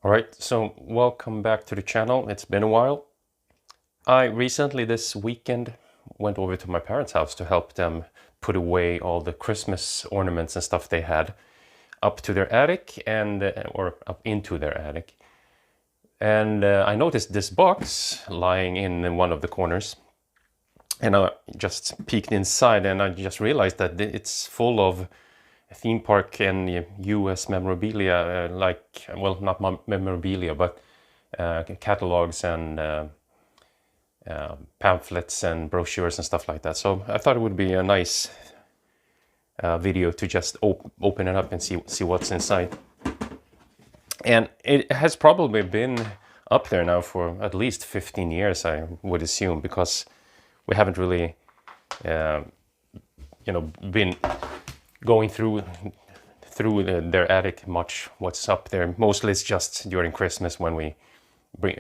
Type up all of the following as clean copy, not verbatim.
Alright, so welcome back to the channel. It's been a while. I recently this weekend went over to my parents' house to help them put away all the Christmas ornaments and stuff they had up to their attic or up into their attic. And I noticed this box lying in one of the corners. And I just peeked inside and I just realized that it's full of theme park and US memorabilia, well, not memorabilia, but catalogs and pamphlets and brochures and stuff like that. So I thought it would be a nice video to just open it up and see what's inside. And it has probably been up there now for at least 15 years, I would assume, because we haven't really, been going through their attic much. What's up there? Mostly it's just during Christmas when we bring,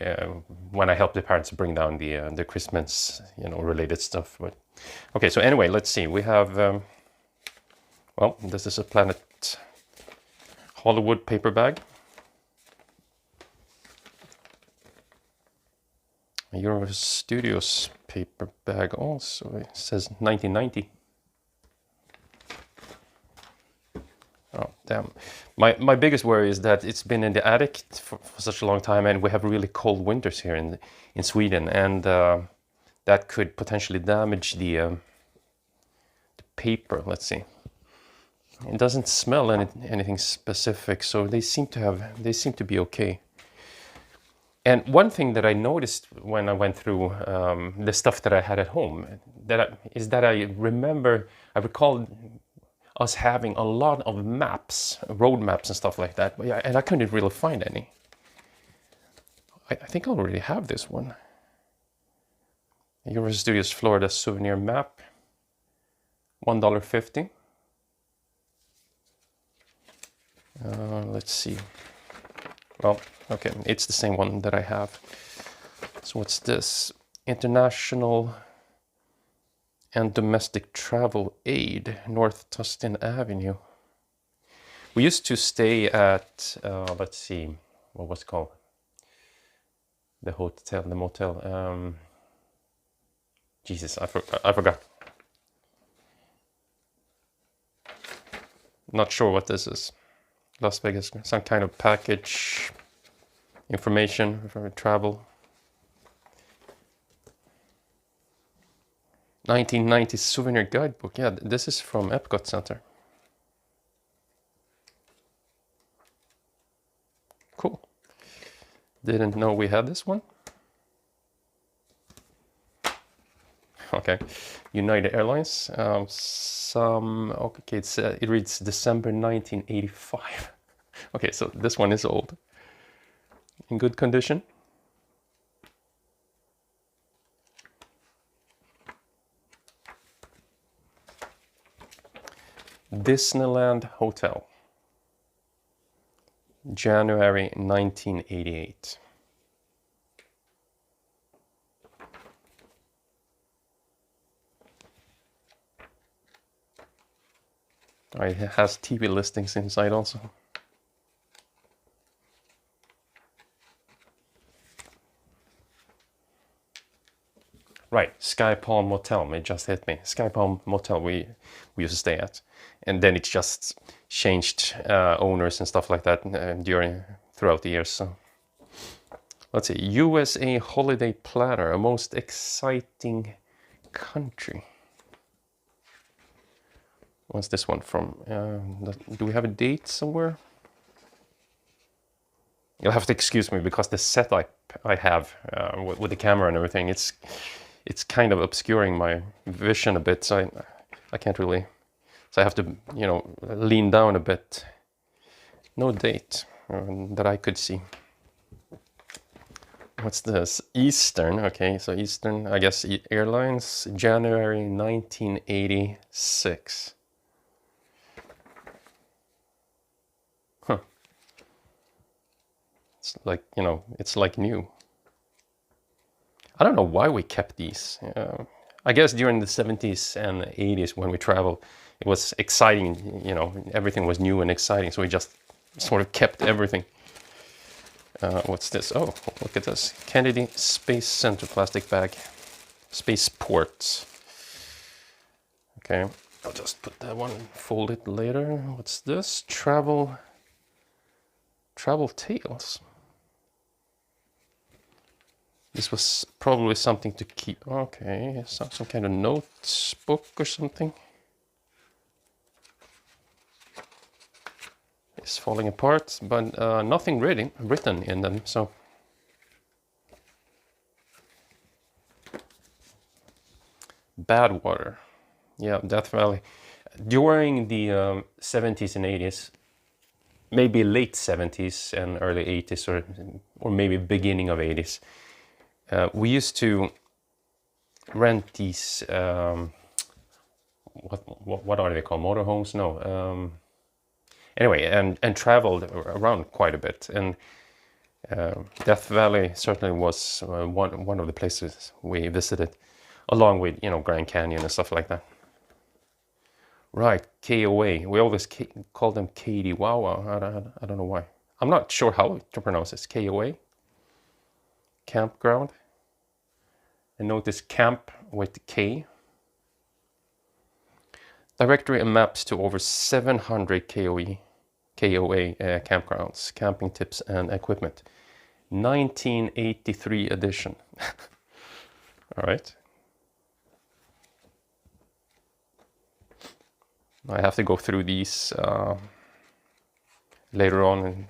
when I help the parents bring down the Christmas, related stuff. But okay, so anyway, let's see. We have, well, this is a Planet Hollywood paper bag. Universal Studios paper bag also. It says 1990. Oh, damn. My biggest worry is that it's been in the attic for such a long time, and we have really cold winters here in Sweden, and that could potentially damage the paper. Let's see. It doesn't smell anything specific, so they seem to be okay. And one thing that I noticed when I went through the stuff that I had at home, is that I recall us having a lot of maps, road maps and stuff like that, and I couldn't really find any. I think I already have this one. Universal Studios Florida souvenir map, $1.50. Let's see. Well, okay, it's the same one that I have. So what's this? International and Domestic Travel Aid, North Tustin Avenue. We used to stay at, let's see, what was it called? The motel. Jesus, I forgot. Not sure what this is. Las Vegas, some kind of package information for travel. 1990s souvenir guidebook. Yeah, this is from Epcot Center. Cool. Didn't know we had this one. Okay, United Airlines. Okay, it reads December 1985. Okay, so this one is old. In good condition. Disneyland Hotel, January 1988. It has TV listings inside also. Right, Sky Palm Motel, it just hit me. Sky Palm Motel we used to stay at. And then it just changed owners and stuff like that throughout the years. So let's see, USA Holiday Platter, a most exciting country. What's this one from? Do we have a date somewhere? You'll have to excuse me because the setup I have with the camera and everything, it's kind of obscuring my vision a bit, so I can't really. So I have to, lean down a bit. No date that I could see. What's this? Eastern. Okay, so Eastern, I guess Airlines, January 1986. Huh. It's like, it's like new. I don't know why we kept these. I guess during the 70's and 80's when we traveled, it was exciting, everything was new and exciting, so we just sort of kept everything. What's this? Oh, look at this. Kennedy Space Center plastic bag. Spaceport. Okay, I'll just put that one, fold it later. What's this? Travel Tales. This was probably something to keep. Okay, some kind of notebook or something. It's falling apart, but nothing really written in them, so. Badwater. Yeah, Death Valley. During the 70s and 80s, maybe late 70s and early 80s, or maybe beginning of 80s, we used to rent these, what are they called? Motorhomes? No. Anyway, and traveled around quite a bit. And Death Valley certainly was one of the places we visited, along with, Grand Canyon and stuff like that. Right, KOA. We always call them Katie Wawa. I don't know why. I'm not sure how to pronounce this. KOA? Campground. And notice camp with K. Directory and maps to over 700 KOA campgrounds, camping tips and equipment. 1983 edition. All right. I have to go through these later on and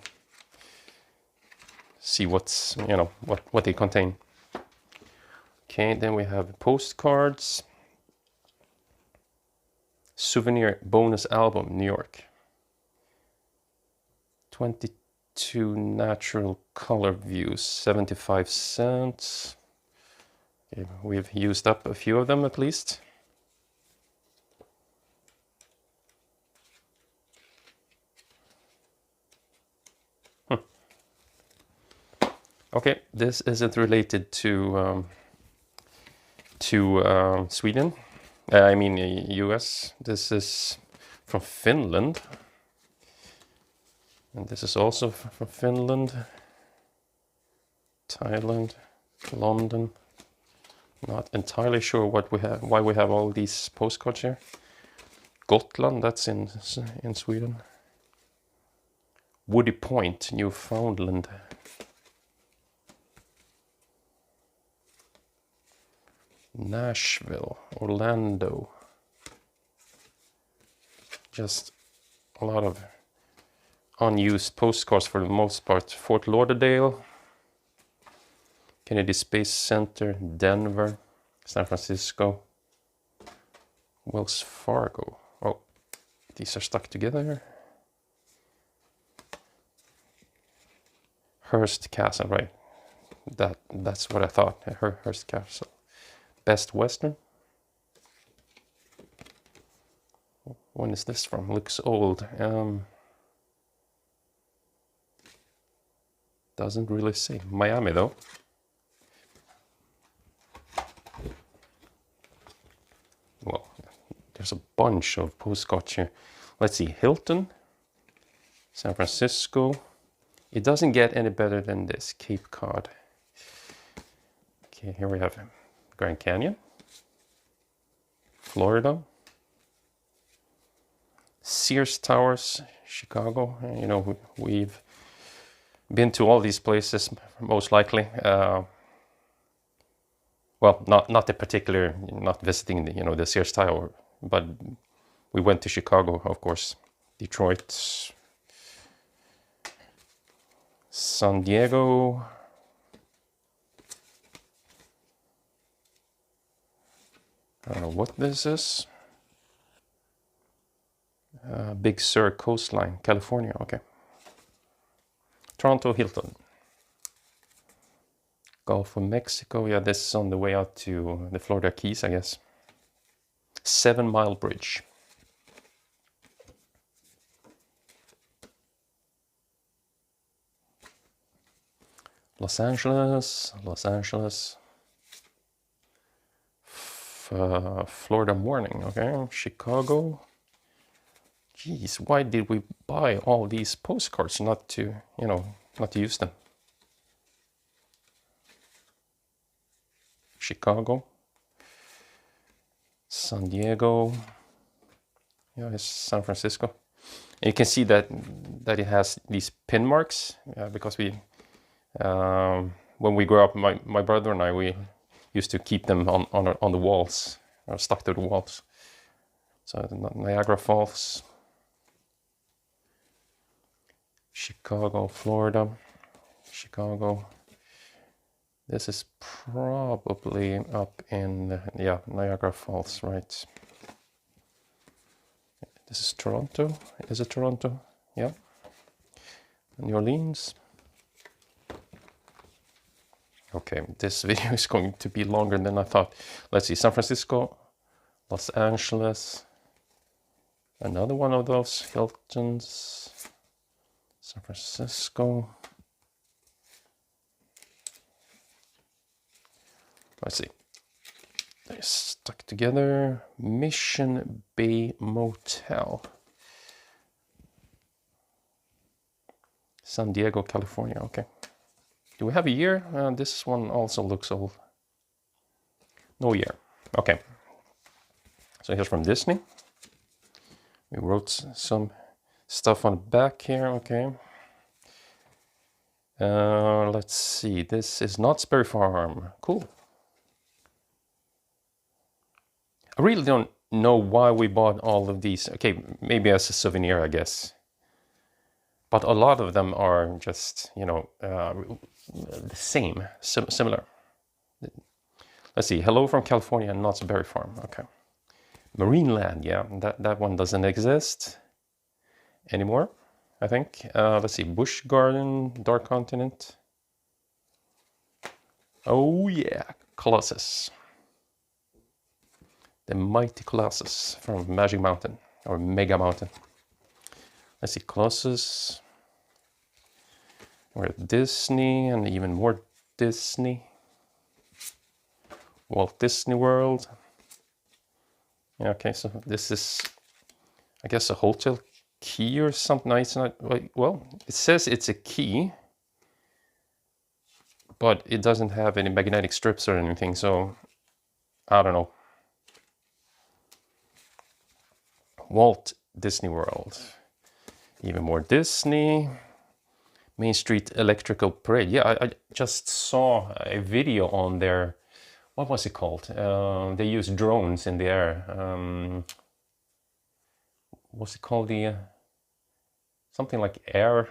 see what's, what they contain. Okay, then we have postcards. Souvenir bonus album, New York. 22 natural color views, 75 cents. Okay, we've used up a few of them at least. Okay, this isn't related to Sweden. I mean US. This is from Finland. And this is also from Finland. Thailand, London. Not entirely sure what we have, why we have all these postcards here. Gotland, that's in Sweden. Woody Point, Newfoundland. Nashville, Orlando. Just a lot of unused postcards for the most part. Fort Lauderdale, Kennedy Space Center, Denver, San Francisco, Wells Fargo. Oh, these are stuck together. Hearst Castle, right. That's what I thought. Hearst Castle. Best Western. When is this from? Looks old. Doesn't really say. Miami though. Well, there's a bunch of postcards here. Let's see. Hilton, San Francisco. It doesn't get any better than this. Cape Cod. Okay, here we have Grand Canyon, Florida, Sears Towers, Chicago. You know, we've been to all these places, most likely. Well, not the particular, not visiting the, the Sears Tower, but we went to Chicago, of course, Detroit, San Diego. I don't know what this is. Big Sur coastline, California. Okay. Toronto, Hilton. Gulf of Mexico. Yeah, this is on the way out to the Florida Keys, I guess. 7 Mile Bridge. Los Angeles. Florida Morning, okay. Chicago. Geez, why did we buy all these postcards not to, not to use them? Chicago, San Diego. Yeah, it's San Francisco. And you can see that it has these pin marks because we, when we grew up, my brother and I, we used to keep them on the walls, or stuck to the walls. So Niagara Falls, Chicago, Florida, Chicago. This is probably up in, yeah, Niagara Falls, right? This is Toronto. Is it Toronto? Yeah. New Orleans. Okay, this video is going to be longer than I thought. Let's see, San Francisco, Los Angeles, another one of those Hiltons, San Francisco. Let's see, they're stuck together. Mission Bay Motel, San Diego, California. Okay. Do we have a year? This one also looks old. No year. Okay. So here's from Disney. We wrote some stuff on the back here. Okay. Let's see. This is Knott's Berry Farm. Cool. I really don't know why we bought all of these. Okay, maybe as a souvenir, I guess. But a lot of them are just, you know, the same, similar. Let's see. Hello from California, Knott's Berry Farm. Okay. Marineland, yeah, that one doesn't exist anymore, I think. Let's see. Busch Garden, Dark Continent. Oh yeah, Colossus. The mighty Colossus from Magic Mountain, or Mega Mountain. Let's see, Colossus. We're at Disney, and even more Disney. Walt Disney World. Yeah, okay, so this is, I guess, a hotel key or something. No, it's not. Well, it says it's a key, but it doesn't have any magnetic strips or anything, so I don't know. Walt Disney World. Even more Disney. Main Street Electrical Parade. Yeah, I just saw a video on their, what was it called? They use drones in the air. What's it called? The something like Air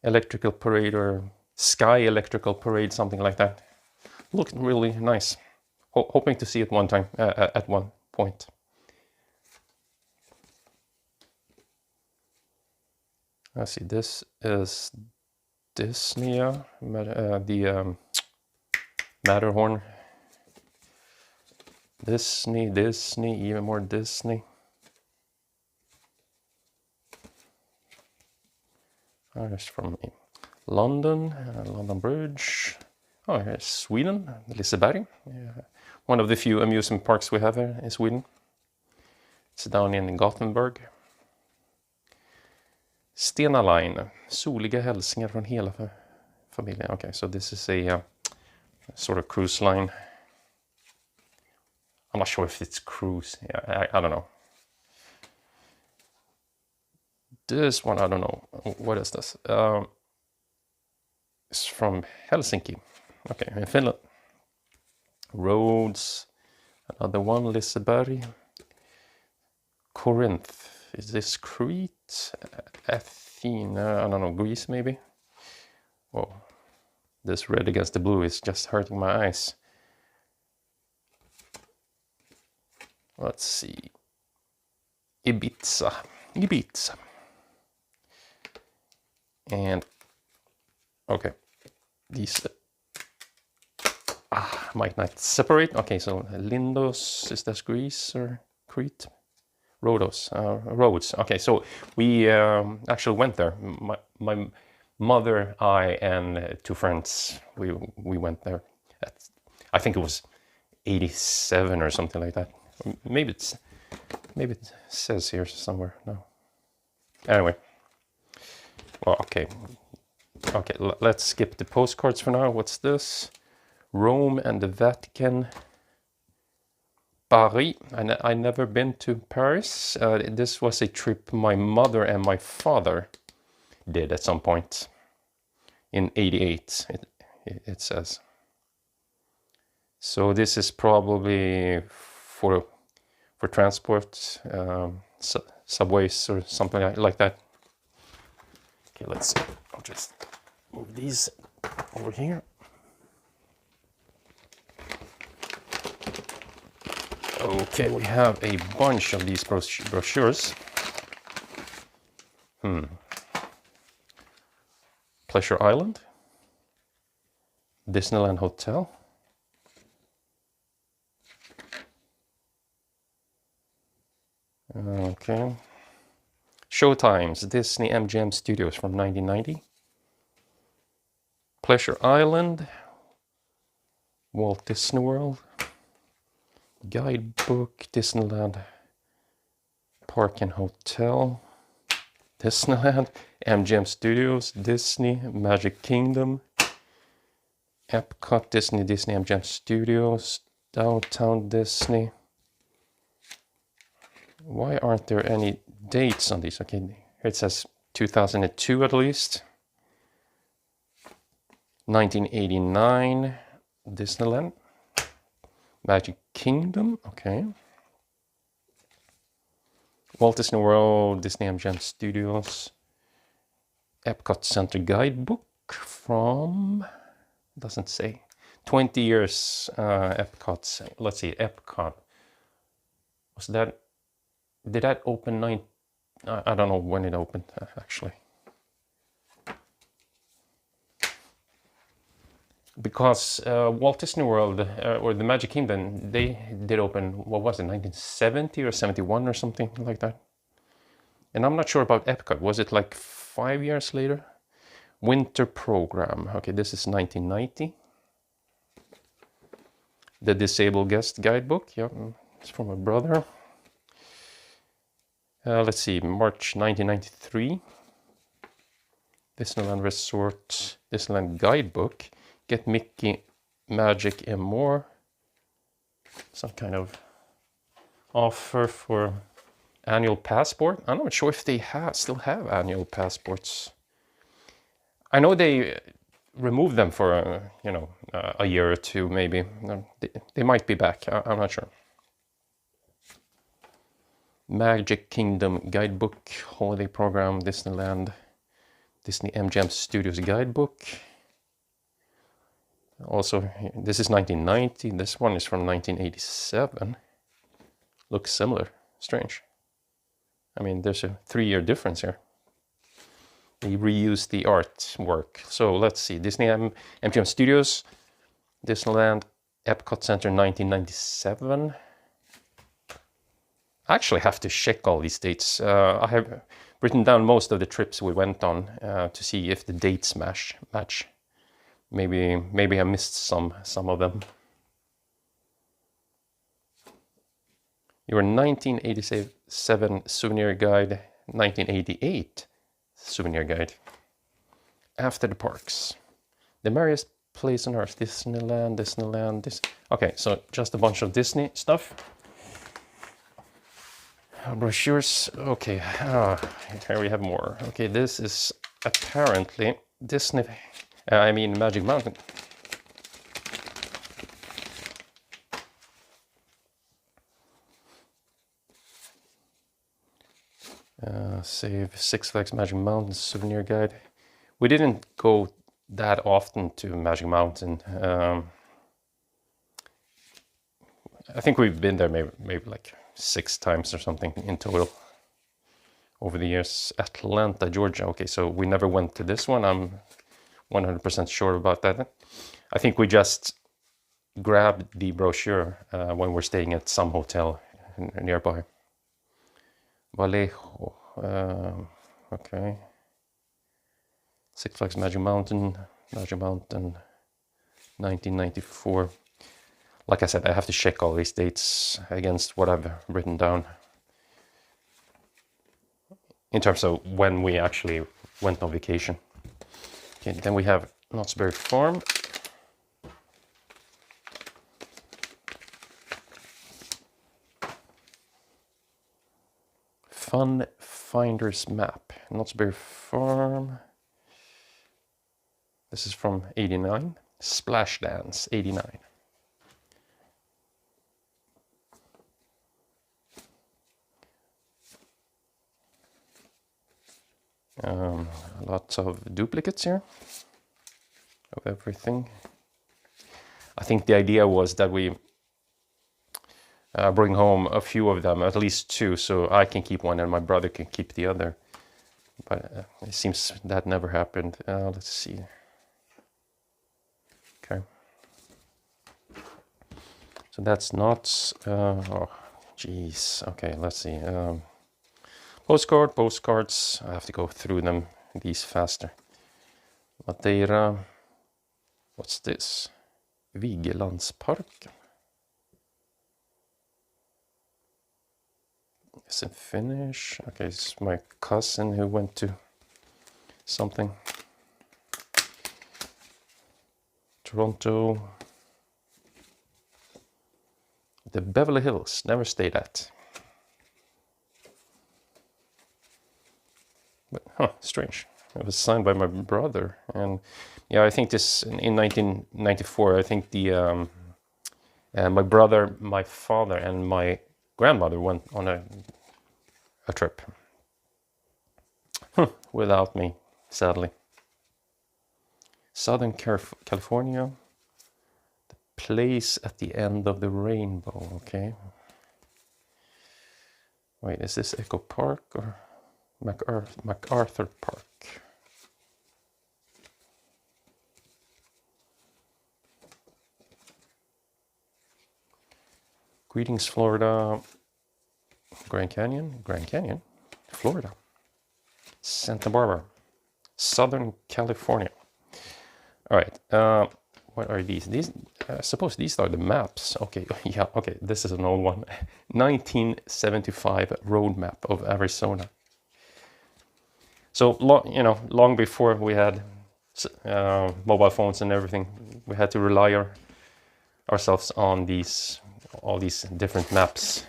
Electrical Parade or Sky Electrical Parade, something like that. Looked really nice. Hoping to see it one time, at one point. Let's see, this is Disney, the Matterhorn. Disney, even more Disney. There's from London, London Bridge. Oh, here's Sweden, Liseberg. Yeah. One of the few amusement parks we have here in Sweden. It's down in Gothenburg. Stena Line, soliga hälsningar från hela familjen. Okay, so this is a sort of cruise line. I'm not sure if it's cruise. Yeah, I don't know. This one, I don't know. What is this? It's from Helsinki. Okay, in Finland. Rhodes, another one, Liseberg. Corinth. Is this Crete? Athene? I don't know, Greece maybe? Whoa. This red against the blue is just hurting my eyes. Let's see. Ibiza. And, okay. These might not separate. Okay, so Lindos, is that Greece or Crete? Rhodes. Okay, so we actually went there. My mother, I, and two friends, we went there. I think it was 87 or something like that. Maybe it says here somewhere. No. Anyway. Well, okay. Let's skip the postcards for now. What's this? Rome and the Vatican. Paris. I never been to Paris. This was a trip my mother and my father did at some point in 88, it says. So this is probably for transport, subways or something like that. Okay, let's see. I'll just move these over here. Okay, we have a bunch of these brochures. Pleasure Island, Disneyland Hotel, okay, Showtimes, Disney MGM Studios from 1990, Pleasure Island, Walt Disney World, Guidebook, Disneyland Park and Hotel, Disneyland, MGM Studios, Disney, Magic Kingdom, Epcot, Disney, Disney MGM Studios, Downtown Disney. Why aren't there any dates on these? Okay, here it says 2002 at least. 1989, Disneyland. Magic Kingdom, okay. Walt Disney World, Disney MGM Studios. Epcot Center Guidebook from, doesn't say, 20 years Epcot. Let's see, Epcot. Was that, did that open I don't know when it opened actually. Because Walt Disney World or the Magic Kingdom, they did open, what was it, 1970 or 71 or something like that. And I'm not sure about Epcot. Was it like 5 years later? Winter program. Okay, this is 1990. The Disabled Guest Guidebook. Yeah, it's from my brother. Let's see, March 1993. Disneyland Resort, Disneyland Guidebook. Get Mickey, Magic and More. Some kind of offer for annual passport. I'm not sure if they still have annual passports. I know they removed them for a year or two maybe. They might be back. I'm not sure. Magic Kingdom Guidebook, Holiday Program, Disneyland, Disney MGM Studios Guidebook. Also, this is 1990. This one is from 1987. Looks similar. Strange. I mean, there's a 3-year difference here. They reused the artwork. So let's see. Disney MGM Studios, Disneyland, Epcot Center 1997. I actually have to check all these dates. I have written down most of the trips we went on to see if the dates match. Maybe I missed some of them. Your 1987 souvenir guide, 1988 souvenir guide. After the parks. The merriest place on earth, Disneyland. Okay, so just a bunch of Disney stuff. Brochures. Okay, here we have more. Okay, this is apparently Disney. Magic Mountain. Save Six Flags Magic Mountain souvenir guide. We didn't go that often to Magic Mountain. I think we've been there maybe like 6 times or something in total over the years. Atlanta, Georgia. Okay, so we never went to this one. I'm 100% sure about that. I think we just grabbed the brochure when we're staying at some hotel nearby. Vallejo, okay. Six Flags Magic Mountain, 1994. Like I said, I have to check all these dates against what I've written down in terms of when we actually went on vacation. Okay, then we have Knott's Berry Farm. Fun Finder's Map. Knott's Farm. This is from 89. Splash Dance, 89. Lots of duplicates here of everything. I think the idea was that we bring home a few of them, at least two, so I can keep one and my brother can keep the other. But it seems that never happened. Let's see. Okay. So that's not... oh, geez. Okay, let's see. Postcards. I have to go through them, these faster. Madeira. What's this? Vigelandsparken. It's in Finnish. Okay, it's my cousin who went to something. Toronto. The Beverly Hills, never stayed at. But, huh, strange. It was signed by my brother. And yeah, I think this, in 1994, I think the my brother, my father, and my grandmother went on a trip. Without me, sadly. Southern California. The place at the end of the rainbow, okay. Wait, is this Echo Park or MacArthur Park? Greetings, Florida. Grand Canyon, Florida. Santa Barbara, Southern California. All right, what are these? These, I suppose these are the maps. Okay, yeah, okay, this is an old one. 1975 road map of Arizona. So, long before we had mobile phones and everything, we had to rely ourselves on all these different maps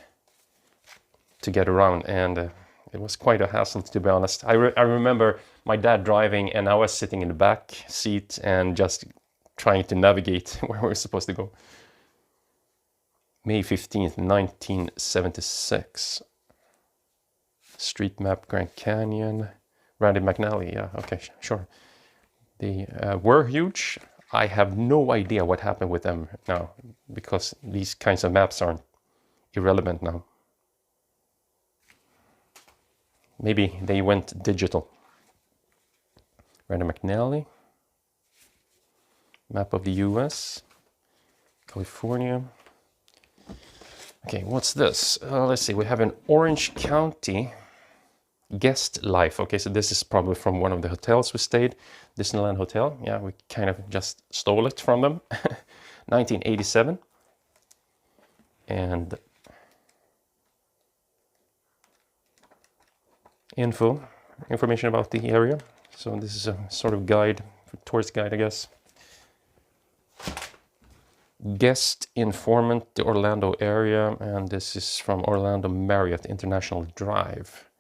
to get around, and it was quite a hassle, to be honest. I remember my dad driving, and I was sitting in the back seat and just trying to navigate where we were supposed to go. May 15th, 1976. Street map, Grand Canyon. Randy McNally, yeah, okay, sure. They were huge. I have no idea what happened with them now, because these kinds of maps aren't irrelevant now. Maybe they went digital. Randy McNally. Map of the US. California. Okay, what's this? Let's see, we have an Orange County guest life. Okay, so this is probably from one of the hotels we stayed. Disneyland Hotel. Yeah, we kind of just stole it from them. 1987. And information about the area. So this is a sort of guide, tourist guide, I guess. Guest informant, the Orlando area, and this is from Orlando Marriott International Drive.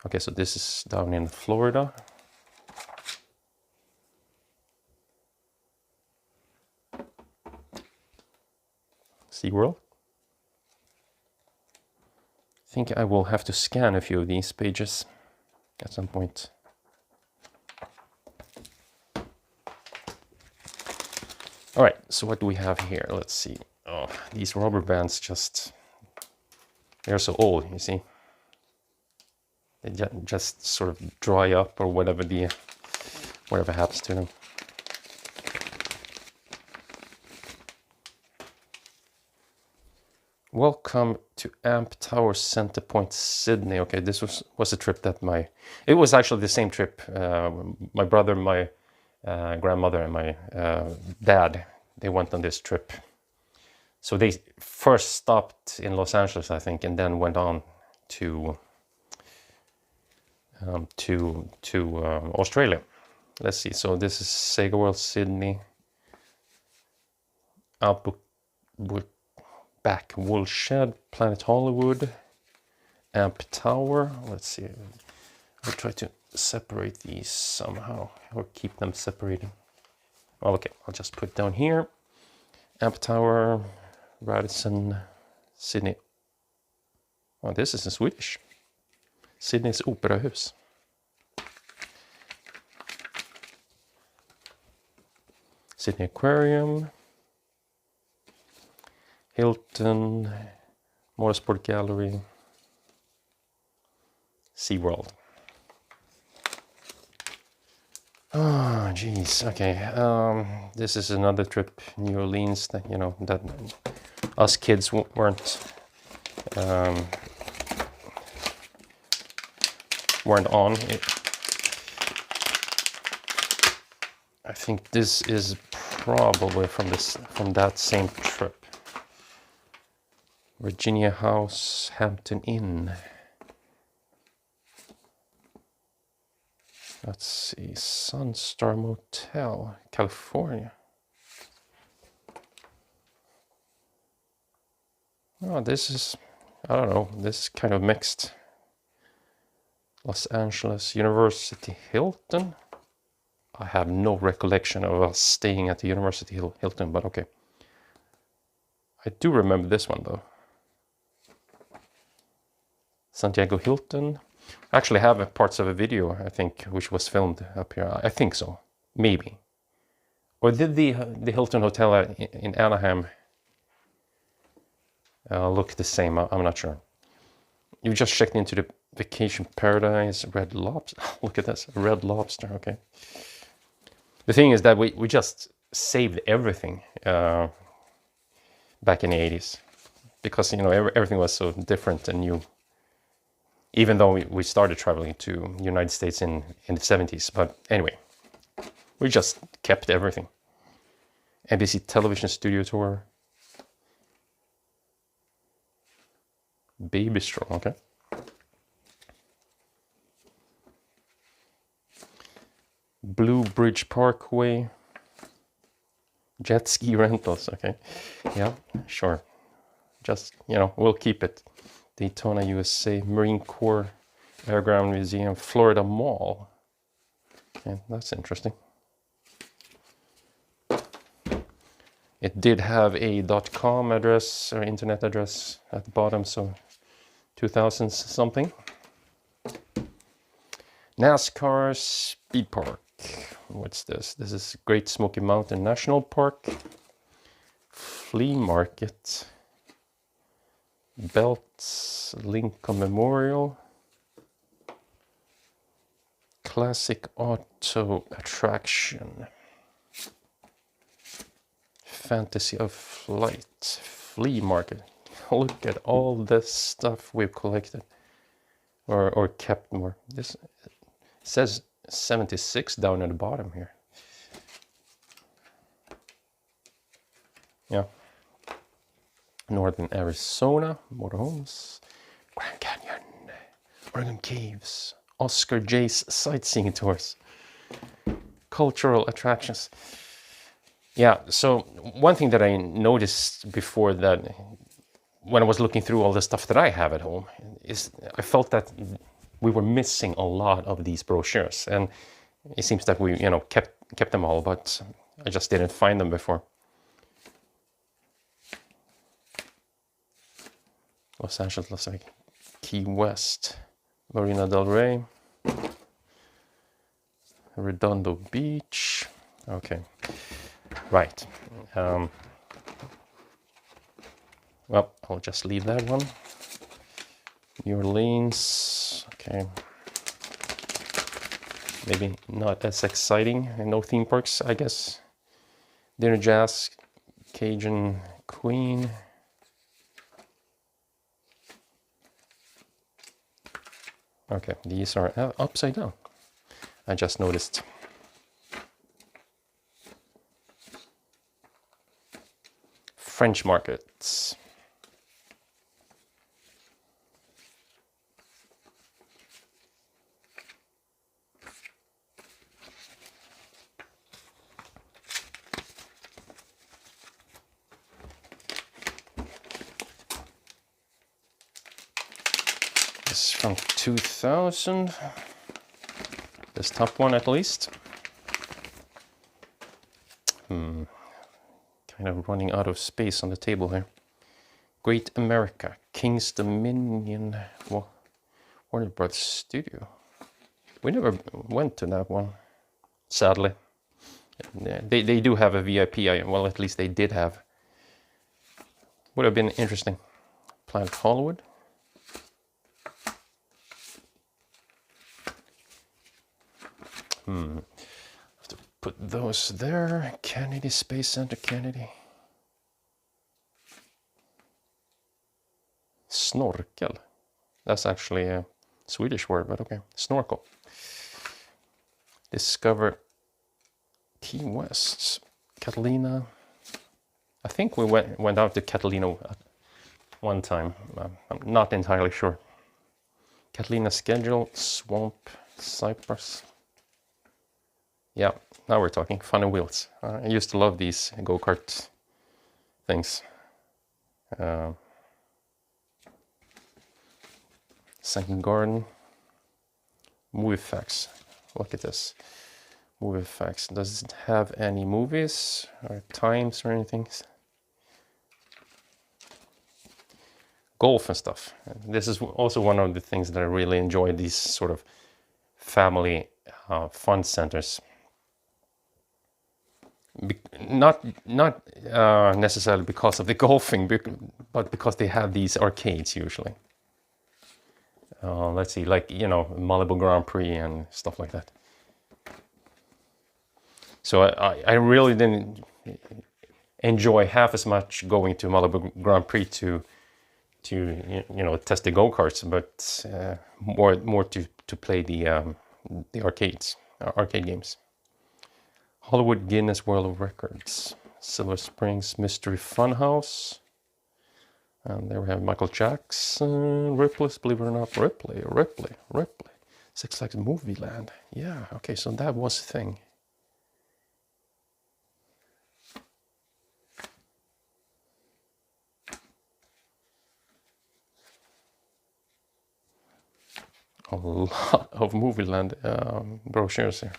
Okay, so this is down in Florida. SeaWorld. I think I will have to scan a few of these pages at some point. All right, so what do we have here? Let's see. Oh, these rubber bands they're so old, you see. They just sort of dry up, or whatever happens to them. Welcome to Amp Tower Center Point, Sydney. Okay, this was a trip that it was actually the same trip. My brother, my grandmother, and my dad, they went on this trip. So they first stopped in Los Angeles, I think, and then went on to Australia. Let's see. So this is Sega World, Sydney. Outback Woolshed, Planet Hollywood, amp tower. Let's see. I'll try to separate these somehow or keep them separated. Well, okay, I'll just put it down here. Amp tower, Radisson, Sydney. Oh, this is in Swedish. Sydney's operahus. Sydney Aquarium, Hilton, Motorsport Gallery, SeaWorld. Oh, geez. Okay. This is another trip, New Orleans. That that us kids weren't on. I think this is probably from that same trip. Virginia House, Hampton Inn. Let's see, Sunstar Motel, California. Oh, this is, I don't know, this is kind of mixed. Los Angeles University Hilton. I have no recollection of us staying at the University Hilton, but okay. I do remember this one though. Santiago Hilton. I actually have parts of a video, I think, which was filmed up here. I think so, maybe. Or did the Hilton Hotel in Anaheim look the same? I'm not sure. You just checked into the Vacation Paradise, Red Lobster. Look at this, Red Lobster, okay. The thing is that we just saved everything back in the 80s. Because, everything was so different and new. Even though we started traveling to the United States in the 70's. But anyway, we just kept everything. NBC Television Studio Tour. Baby Stroll, okay. Blue Bridge Parkway. Jet ski rentals, okay. Yeah, sure. Just, we'll keep it. Daytona, USA, Marine Corps Airground Museum, Florida Mall. Okay, that's interesting. It did have a .com address or internet address at the bottom, so 2000s something. NASCAR Speed Park. What's this? This is Great Smoky Mountain National Park. Flea Market. Belts, Lincoln Memorial, Classic Auto Attraction, Fantasy of Flight, Flea Market. Look at all this stuff we've collected or kept more. This says 76 down at the bottom here. Yeah. Northern Arizona, motorhomes, Grand Canyon, Oregon Caves, Oscar Jay's sightseeing tours, cultural attractions. Yeah, so one thing that I noticed before that, when I was looking through all the stuff that I have at home, is I felt that we were missing a lot of these brochures, and it seems that we, kept them all, but I just didn't find them before. Los Angeles looks like Key West, Marina del Rey, Redondo Beach. Okay, right. Well, I'll just leave that one. New Orleans. Okay. Maybe not as exciting. No theme parks, I guess. Dinner Jazz, Cajun Queen. Okay, these are upside down. I just noticed. French markets. is from 2000. This top one at least. Kind of running out of space on the table here. Great America, King's Dominion, Warner Brothers Studio. We never went to that one, sadly. They do have a VIP, well, at least they did have. Would have been interesting. Planet Hollywood. Have to put those there. Kennedy Space Center, Kennedy. Snorkel. That's actually a Swedish word, but okay. Snorkel. Discover Key West. Catalina. I think we went out to Catalina one time. I'm not entirely sure. Catalina Schedule. Swamp. Cyprus. Yeah, now we're talking. Fun and Wheels. I used to love these go-kart things. Second Garden. Movie Facts. Look at this. Movie Facts. Does it have any movies or times or anything? Golf and stuff. This is also one of the things that I really enjoy, these sort of family fun centers. Not necessarily because of the golfing, but because they have these arcades usually. Let's see, like, you know, Malibu Grand Prix and stuff like that. So I really didn't enjoy half as much going to Malibu Grand Prix to you know, test the go-karts, but more to play the arcade games. Hollywood Guinness World of Records. Silver Springs Mystery Funhouse. And there we have Michael Jackson, Ripley's, believe it or not, Ripley. Six Flags Movie Land. Yeah, okay, so that was a thing. A lot of Movie Land brochures here.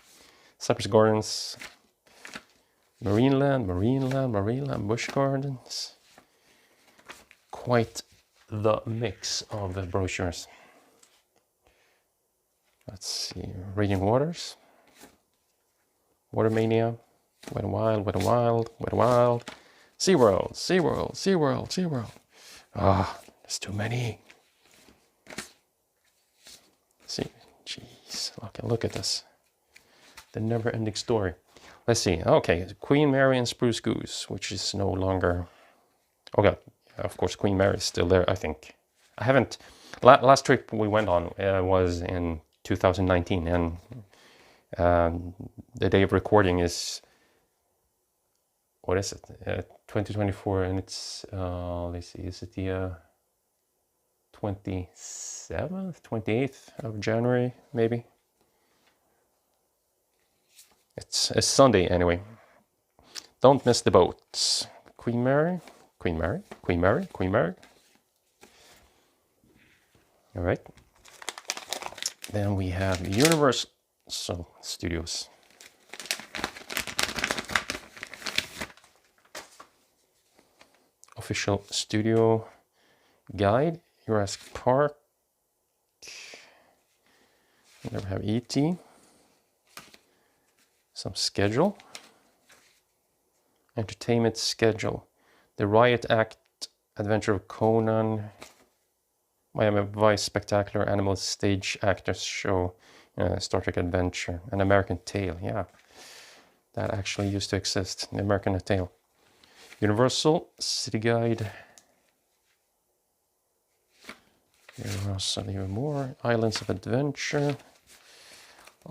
Cypress Gardens, Marineland, Busch Gardens. Quite the mix of the brochures. Let's see, Raging Waters, Watermania, Wet n Wild, SeaWorld. Ah, there's too many. See, jeez, look at this. The never-ending story. Let's see. Okay, Queen Mary and Spruce Goose, which is no longer. Okay, of course, Queen Mary is still there. I think. I haven't. Last trip we went on was in 2019, and the day of recording is. What is it? 2024, and it's. Let's see. Is it the 27th, 28th of January, maybe? It's a Sunday anyway. Don't miss the boats. Queen Mary. All right. Then we have Universal Studios. Official studio guide. Jurassic Park. We never have E.T. Some schedule. Entertainment schedule. The Riot Act, Adventure of Conan, Miami Vice Spectacular Animal Stage Actors Show, Star Trek Adventure, An American Tale. Yeah, that actually used to exist, The American Tale. Universal City Guide. Universal even more. Islands of Adventure.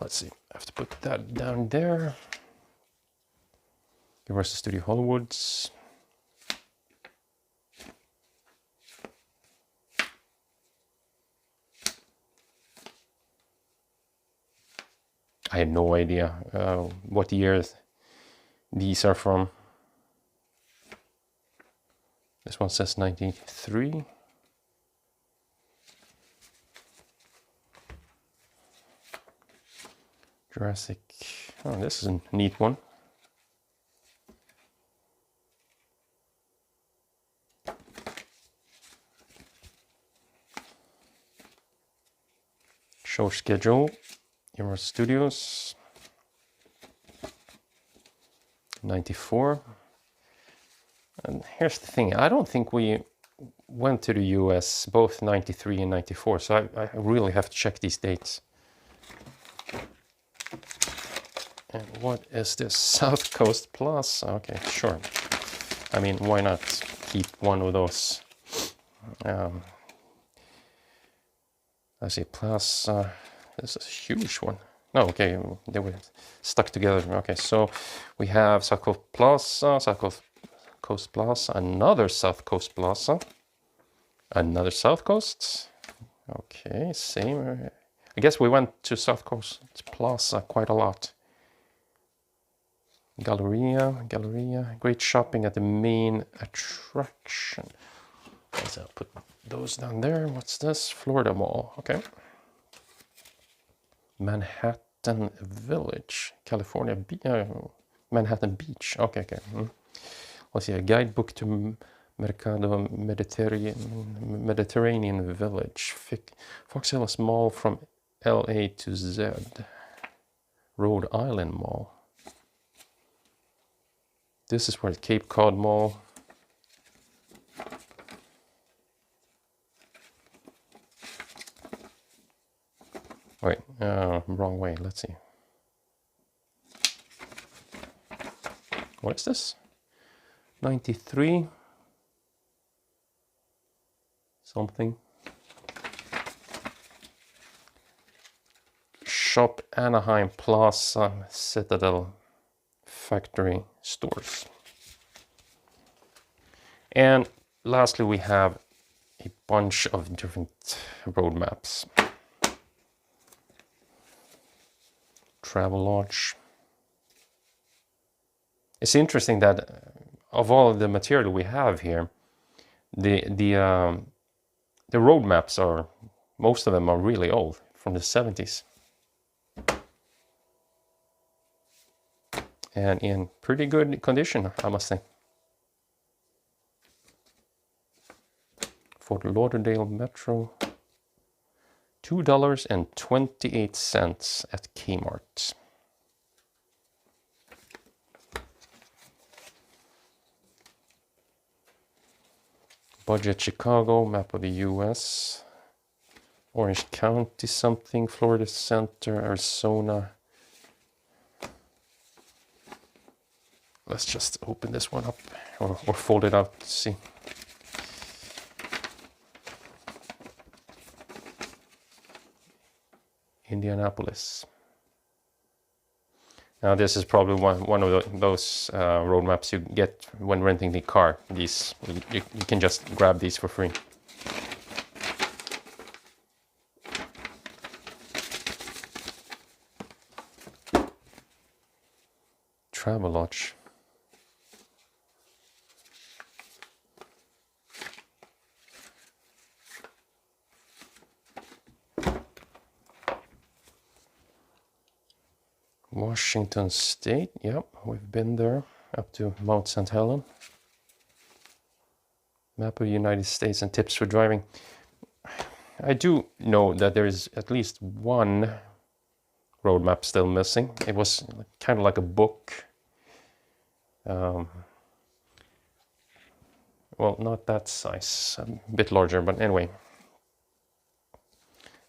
Let's see, I have to put that down there. Universal Studio Hollywoods. I have no idea what years these are from. This one says 93. Jurassic. Oh, this is a neat one. Show schedule. Universal Studios. 94. And here's the thing. I don't think we went to the US both 93 and 94. So I really have to check these dates. And what is this? South Coast Plaza. Okay, sure. I mean, why not keep one of those? I see Plaza. This is a huge one. No, okay, they were stuck together. Okay, so we have South Coast Plaza, South Coast Plaza, another South Coast Plaza, another South Coast. Okay, same. I guess we went to South Coast Plaza quite a lot. Galleria, great shopping at the main attraction. I'll put those down there. What's this? Florida Mall, okay. Manhattan Village, California, Manhattan Beach, okay. Let's see, a guidebook to Mercado Mediterranean Village, Fox Hills Mall from LA to Z, Rhode Island Mall. This is where the Cape Cod Mall. Wait, wrong way, let's see. What is this? 93 something. Shop Anaheim Plaza Citadel Factory Stores. And lastly, we have a bunch of different road maps. Travelodge. It's interesting that of all of the material we have here, the road maps are, most of them are really old, from the 70s. And in pretty good condition, I must say. Fort Lauderdale Metro, $2.28 at Kmart. Budget Chicago, map of the US. Orange County something, Florida Center, Arizona. Let's just open this one up or fold it out to see. Indianapolis. Now this is probably one of those road maps you get when renting the car. These you can just grab these for free. Travelodge. Washington State, yep, we've been there, up to Mount St. Helens. Map of the United States and tips for driving. I do know that there is at least one road map still missing. It was kind of like a book. Well, not that size, a bit larger, but anyway.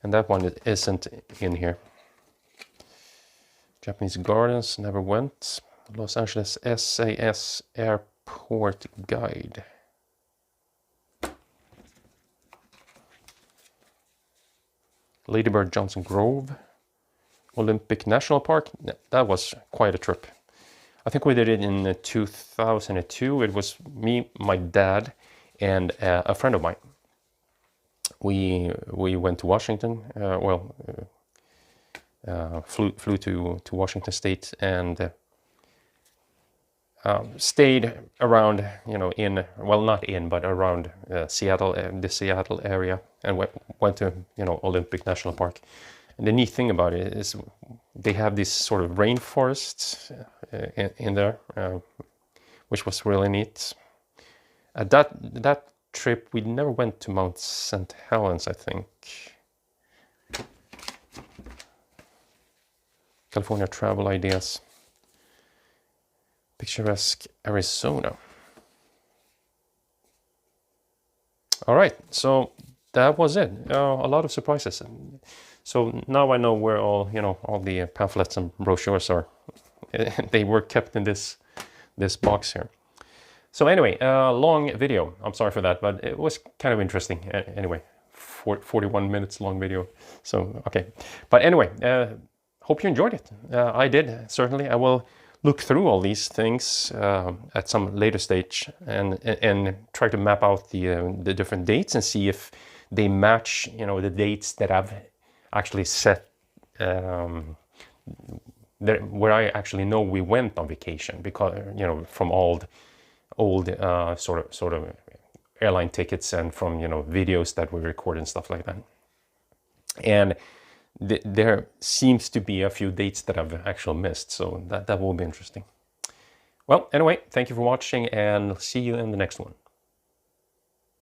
And that one isn't in here. Japanese Gardens, never went. Los Angeles SAS Airport Guide. Lady Bird Johnson Grove. Olympic National Park, that was quite a trip. I think we did it in 2002. It was me, my dad, and a friend of mine. We went to Washington, flew to Washington State and stayed around, not in, but around Seattle, the Seattle area, and went to, Olympic National Park. And the neat thing about it is they have these sort of rainforests in there, which was really neat. At that trip, we never went to Mount St. Helens, I think. California travel ideas. Picturesque Arizona. All right, so that was it. A lot of surprises. So now I know where all the pamphlets and brochures are. They were kept in this box here. So anyway, long video. I'm sorry for that, but it was kind of interesting. Anyway, 41 minutes long video. So okay, but anyway, hope you enjoyed it. I did, certainly. I will look through all these things at some later stage and try to map out the different dates and see if they match, the dates that I've actually set where I actually know we went on vacation, because from old sort of airline tickets and from videos that we record and stuff like that. And there seems to be a few dates that I've actually missed, so that will be interesting. Well, anyway, thank you for watching, and see you in the next one.